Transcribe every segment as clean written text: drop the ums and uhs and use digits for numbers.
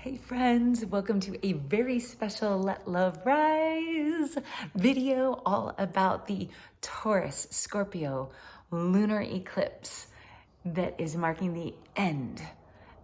Hey friends, welcome to a very special Let Love Rise video all about the Taurus Scorpio lunar eclipse that is marking the end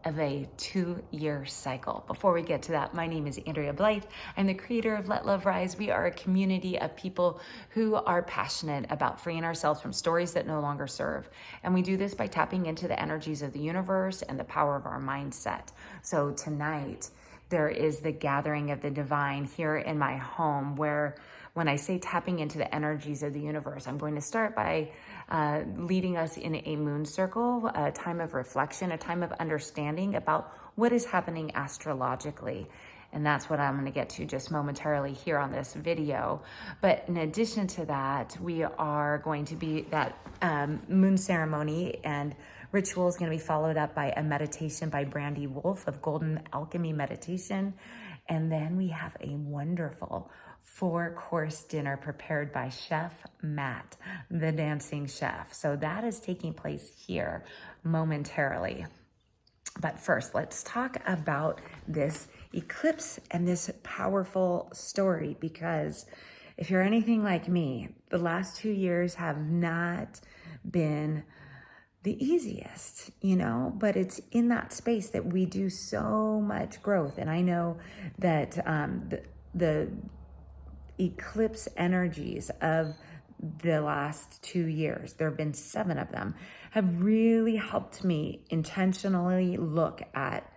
of a 2-year cycle. Before we get to that, my name is Andrea Blight. I'm the creator of Let Love Rise. We are a community of people who are passionate about freeing ourselves from stories that no longer serve. And we do this by tapping into the energies of the universe and the power of our mindset. So tonight, there is the gathering of the divine here in my home, where when I say tapping into the energies of the universe, I'm going to start by leading us in a moon circle, a time of reflection, a time of understanding about what is happening astrologically. And that's what I'm going to get to just momentarily here on this video. But in addition to that, we are going to be that moon ceremony and ritual is going to be followed up by a meditation by Brandy Wolf of Golden Alchemy Meditation. And then we have a wonderful 4-course dinner prepared by Chef Matt, the dancing chef. So that is taking place here momentarily. But first, let's talk about this eclipse and this powerful story, because if you're anything like me, the last 2 years have not been the easiest, but it's in that space that we do so much growth. And I know that the eclipse energies of the last 2 years, there have been 7 of them, have really helped me intentionally look at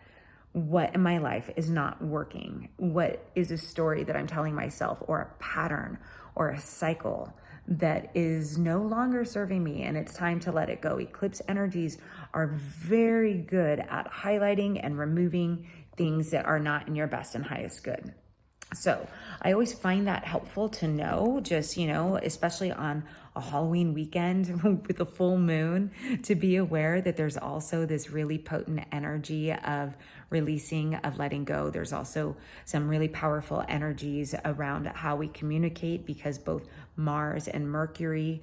what in my life is not working, what is a story that I'm telling myself, or a pattern or a cycle that is no longer serving me, and it's time to let it go. Eclipse energies are very good at highlighting and removing things that are not in your best and highest good. So I always find that helpful to know, just, especially on a Halloween weekend with a full moon, to be aware that there's also this really potent energy of releasing, of letting go. There's also some really powerful energies around how we communicate, because both Mars and Mercury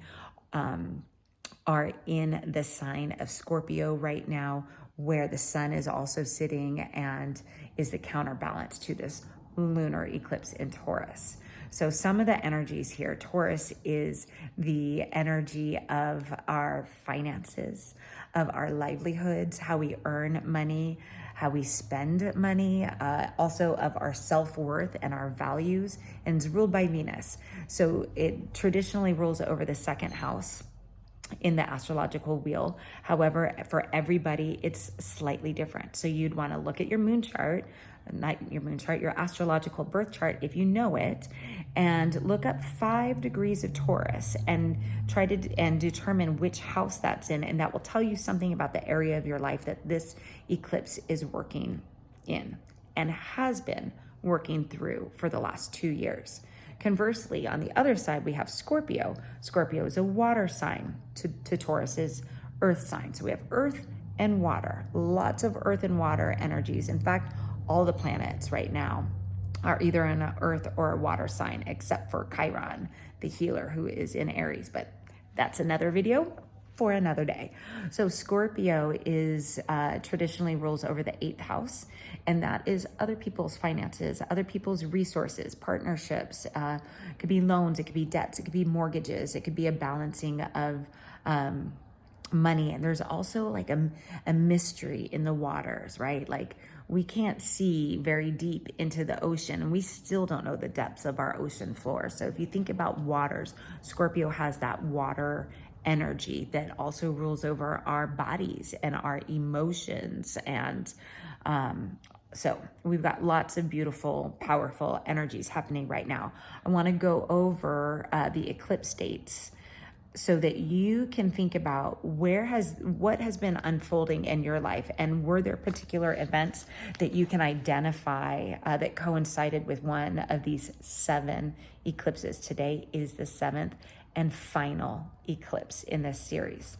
are in the sign of Scorpio right now, where the sun is also sitting and is the counterbalance to this lunar eclipse in Taurus. So some of the energies here, Taurus is the energy of our finances, of our livelihoods, how we earn money, how we spend money, also of our self-worth and our values, and it's ruled by Venus. So it traditionally rules over the second house in the astrological wheel. However, for everybody, it's slightly different. So you'd want to look at your moon chart, not your moon chart, your astrological birth chart, if you know it, and look up 5 degrees of Taurus and try to determine which house that's in. And that will tell you something about the area of your life that this eclipse is working in and has been working through for the last 2 years. Conversely, on the other side, we have Scorpio. Scorpio is a water sign to Taurus's earth sign. So we have earth and water, lots of earth and water energies. In fact, all the planets right now are either in an earth or a water sign, except for Chiron, the healer, who is in Aries. But that's another video for another day. So Scorpio is traditionally rules over the 8th house, and that is other people's finances, other people's resources, partnerships. It could be loans, it could be debts, it could be mortgages, it could be a balancing of money. And there's also like a mystery in the waters, right? Like, we can't see very deep into the ocean, and we still don't know the depths of our ocean floor. So if you think about waters, Scorpio has that water energy that also rules over our bodies and our emotions. And so we've got lots of beautiful, powerful energies happening right now. I want to go over the eclipse dates so that you can think about what has been unfolding in your life, and were there particular events that you can identify that coincided with one of these 7 eclipses. Today is the 7th and final eclipse in this series.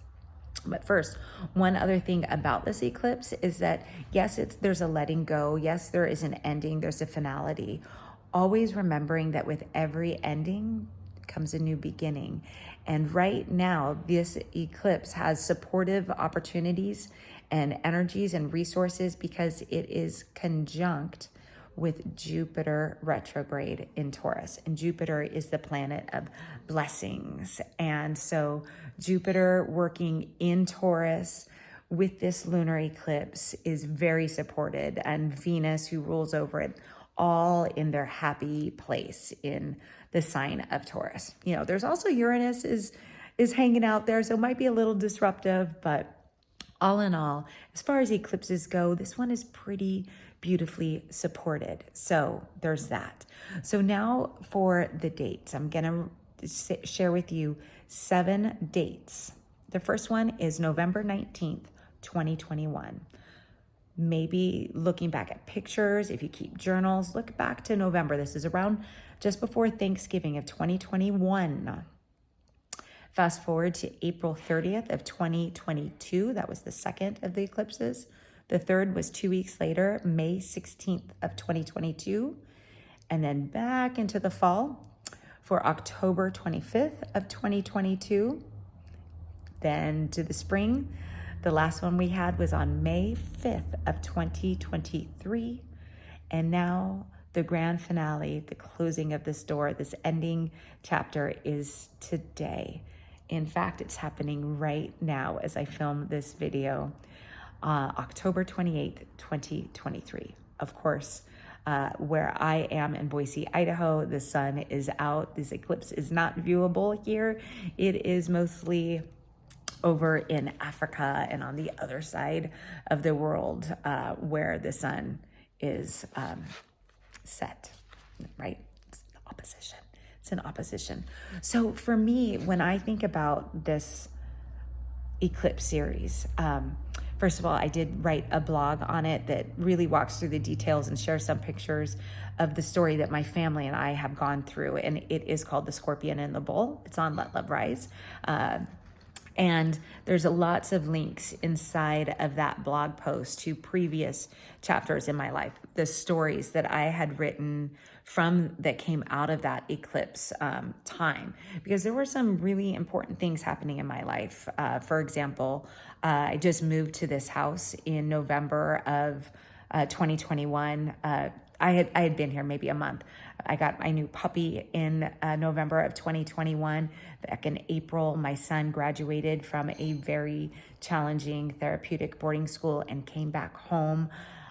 But first, one other thing about this eclipse is that, yes, there's a letting go. Yes, there is an ending. There's a finality. Always remembering that with every ending comes a new beginning. And right now, this eclipse has supportive opportunities and energies and resources because it is conjunct with Jupiter retrograde in Taurus. And Jupiter is the planet of blessings. And so Jupiter working in Taurus with this lunar eclipse is very supported, and Venus, who rules over it, all in their happy place in the sign of Taurus. You know, there's also Uranus is hanging out there, so it might be a little disruptive, but all in all, as far as eclipses go, this one is pretty beautifully supported. So there's that. So now for the dates, I'm going to share with you 7 dates. The first one is November 19th, 2021. Maybe looking back at pictures, if you keep journals, look back to November. This is around just before Thanksgiving of 2021. Fast forward to April 30th of 2022. That was the second of the eclipses. The third was 2 weeks later, May 16th of 2022. And then back into the fall for October 25th of 2022. Then to the spring. The last one we had was on May 5th of 2023. And now the grand finale, the closing of this door, this ending chapter is today. In fact, it's happening right now as I film this video, October 28th, 2023. Of course, where I am in Boise, Idaho, the sun is out. This eclipse is not viewable here. It is mostly over in Africa and on the other side of the world where the sun is set, right? It's the opposition. It's an opposition. So for me, when I think about this eclipse series, first of all, I did write a blog on it that really walks through the details and shares some pictures of the story that my family and I have gone through. And it is called The Scorpion and the Bull. It's on Let Love Rise. And there's lots of links inside of that blog post to previous chapters in my life, the stories that I had written from that came out of that eclipse time, because there were some really important things happening in my life. For example, I just moved to this house in November of 2021. I had been here maybe a month. I got my new puppy in November of 2021. Back in April, my son graduated from a very challenging therapeutic boarding school and came back home.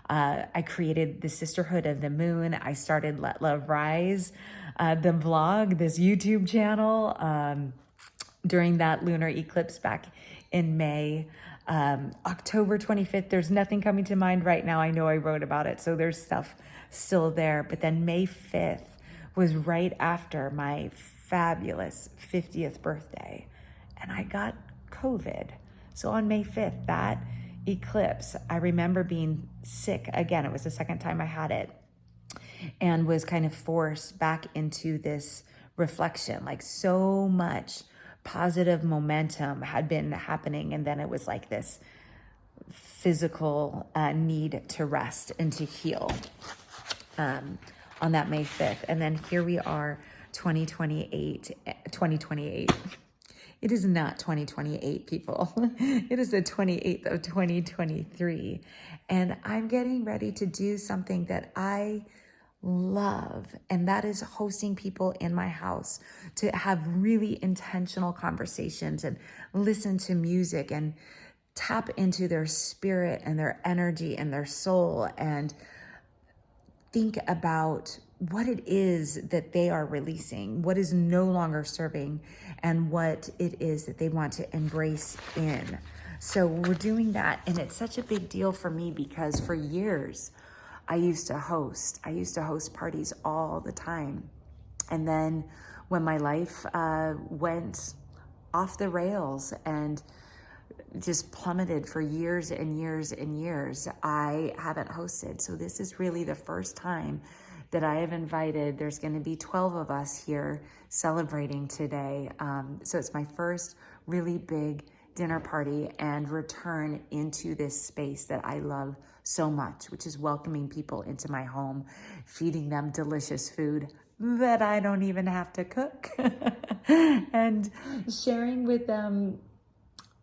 I created the Sisterhood of the Moon. I started Let Love Rise, the vlog, this YouTube channel during that lunar eclipse back in May. October 25th, there's nothing coming to mind right now. I know I wrote about it, so there's stuff still there. But then May 5th was right after my fabulous 50th birthday, and I got COVID. So on May 5th, that eclipse, I remember being sick again. It was the second time I had it, and was kind of forced back into this reflection. Like, so much positive momentum had been happening, and then it was like this physical need to rest and to heal on that May 5th. And then here we are, 2028. It is not 2028, people. It is the 28th of 2023. And I'm getting ready to do something that I love, and that is hosting people in my house to have really intentional conversations and listen to music and tap into their spirit and their energy and their soul and think about what it is that they are releasing, what is no longer serving, and what it is that they want to embrace in. So we're doing that, and it's such a big deal for me because for years I used to host parties all the time. And then when my life went off the rails and just plummeted for years and years and years, I haven't hosted. So this is really the first time that I have invited. There's going to be 12 of us here celebrating today. So it's my first really big dinner party and return into this space that I love so much, which is welcoming people into my home, feeding them delicious food that I don't even have to cook, and sharing with them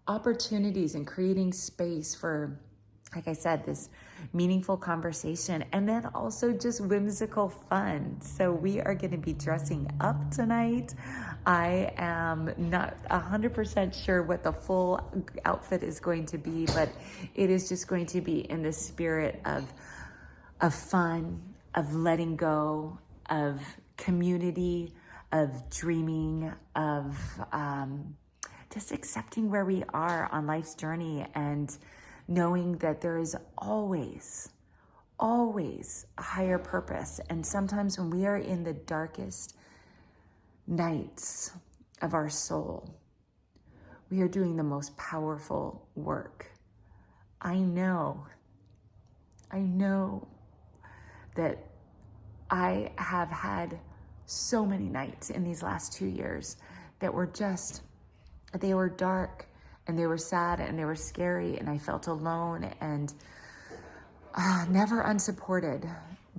opportunities and creating space for, like I said, this meaningful conversation, and then also just whimsical fun. So we are going to be dressing up tonight. I am not 100% sure what the full outfit is going to be, but it is just going to be in the spirit of fun, of letting go, of community, of dreaming, of just accepting where we are on life's journey and knowing that there is always a higher purpose. And sometimes when we are in the darkest nights of our soul, we are doing the most powerful work. I know that I have had so many nights in these last 2 years that were they were dark and they were sad and they were scary, and I felt alone and never unsupported,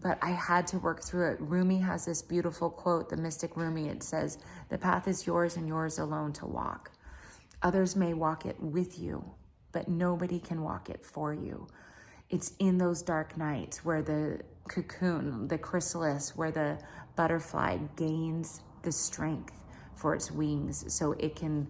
but I had to work through it. Rumi has this beautiful quote, the mystic Rumi. It says, "The path is yours and yours alone to walk. Others may walk it with you, but nobody can walk it for you." It's in those dark nights where the cocoon, the chrysalis, where the butterfly gains the strength for its wings so it can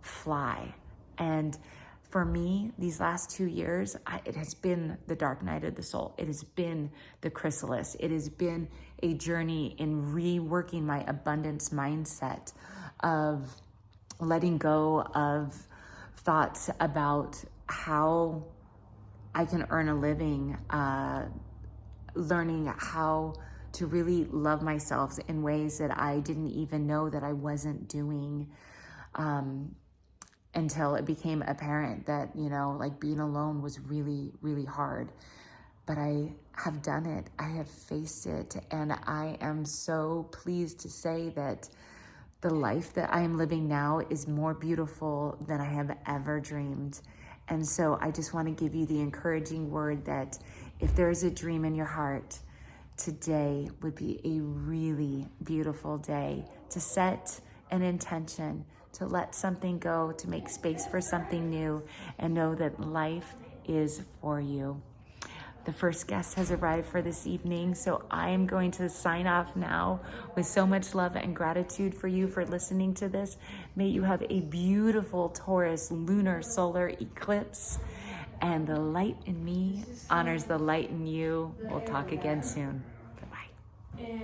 fly. And for me, these last 2 years, it has been the dark night of the soul. It has been the chrysalis. It has been a journey in reworking my abundance mindset, of letting go of thoughts about how I can earn a living, learning how to really love myself in ways that I didn't even know that I wasn't doing, until it became apparent that, like being alone was really, really hard. But I have done it. I have faced it. And I am so pleased to say that the life that I am living now is more beautiful than I have ever dreamed. And so I just want to give you the encouraging word that if there is a dream in your heart, today would be a really beautiful day to set an intention, to let something go, to make space for something new, and know that life is for you. The first guest has arrived for this evening, so I am going to sign off now with so much love and gratitude for you for listening to this. May you have a beautiful Taurus lunar solar eclipse, and the light in me honors the light in you. We'll talk again soon. Bye-bye.